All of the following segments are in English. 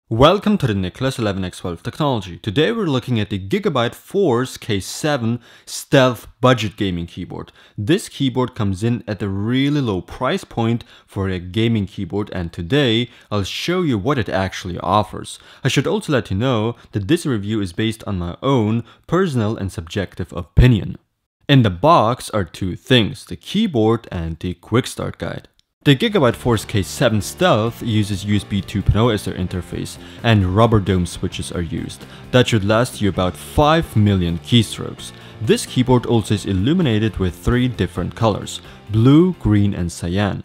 Welcome to the Nicholas 11x12 technology. Today we're looking at the GIGABYTE Force K7 Stealth Budget Gaming Keyboard. This keyboard comes in at a really low price point for a gaming keyboard, and today I'll show you what it actually offers. I should also let you know that this review is based on my own personal and subjective opinion. In the box are two things, the keyboard and the quick start guide. The GIGABYTE Force K7 Stealth uses USB 2.0 as their interface, and rubber dome switches are used. That should last you about 5 million keystrokes. This keyboard also is illuminated with 3 different colors: blue, green and cyan.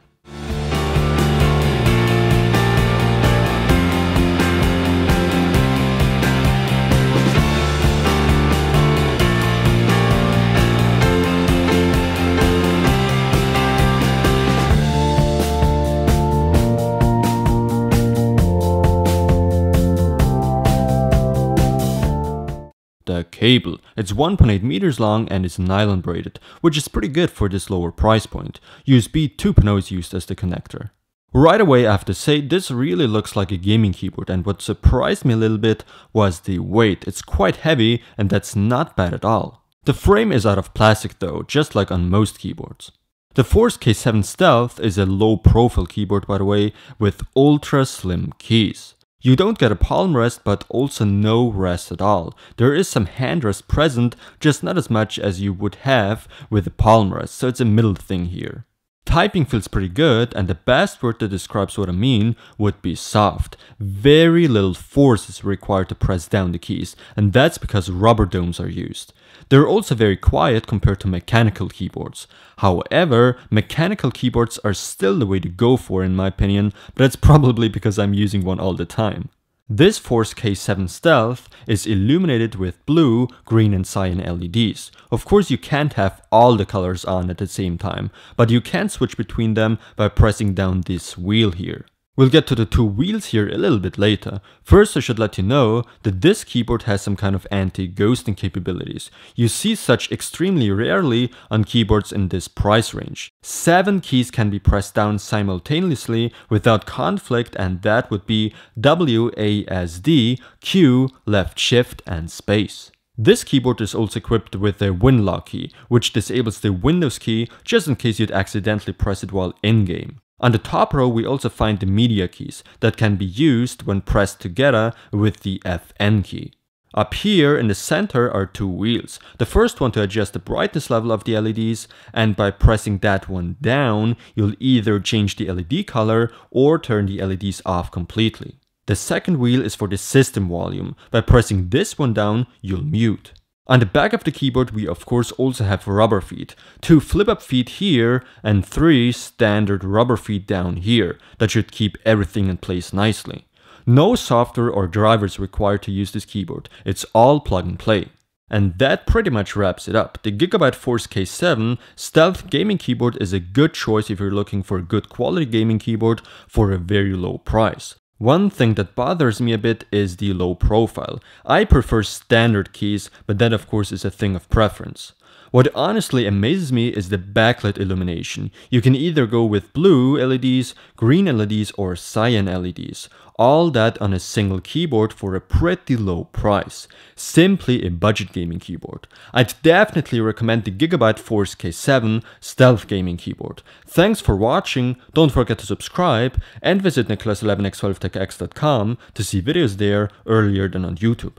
The cable. It's 1.8 meters long and is nylon braided, which is pretty good for this lower price point. USB 2.0 is used as the connector. Right away I have to say this really looks like a gaming keyboard, and what surprised me a little bit was the weight. It's quite heavy and that's not bad at all. The frame is out of plastic though, just like on most keyboards. The Force K7 Stealth is a low profile keyboard, by the way, with ultra slim keys. You don't get a palm rest, but also no rest at all. There is some hand rest present, just not as much as you would have with a palm rest, so it's a middle thing here. Typing feels pretty good, and the best word that describes what I mean would be soft. Very little force is required to press down the keys, and that's because rubber domes are used. They're also very quiet compared to mechanical keyboards. However, mechanical keyboards are still the way to go for in my opinion, but that's probably because I'm using one all the time. This Force K7 Stealth is illuminated with blue, green and cyan LEDs. Of course you can't have all the colors on at the same time, but you can switch between them by pressing down this wheel here. We'll get to the two wheels here a little bit later. First I should let you know that this keyboard has some kind of anti-ghosting capabilities. You see such extremely rarely on keyboards in this price range. 7 keys can be pressed down simultaneously without conflict, and that would be WASD, Q, left shift and space. This keyboard is also equipped with a Win-Lock key, which disables the Windows key just in case you'd accidentally press it while in-game. On the top row we also find the media keys that can be used when pressed together with the FN key. Up here in the center are 2 wheels. The first one to adjust the brightness level of the LEDs, and by pressing that one down you'll either change the LED color or turn the LEDs off completely. The second wheel is for the system volume. By pressing this one down you'll mute. On the back of the keyboard we of course also have rubber feet, 2 flip-up feet here and 3 standard rubber feet down here that should keep everything in place nicely. No software or drivers required to use this keyboard, it's all plug and play. And that pretty much wraps it up. The GIGABYTE Force K7 Stealth Gaming Keyboard is a good choice if you're looking for a good quality gaming keyboard for a very low price. One thing that bothers me a bit is the low profile. I prefer standard keys, but that of course is a thing of preference. What honestly amazes me is the backlit illumination. You can either go with blue LEDs, green LEDs or cyan LEDs. All that on a single keyboard for a pretty low price. Simply a budget gaming keyboard. I'd definitely recommend the GIGABYTE Force K7 Stealth Gaming Keyboard. Thanks for watching, don't forget to subscribe and visit nicholas11x12techx.com to see videos there earlier than on YouTube.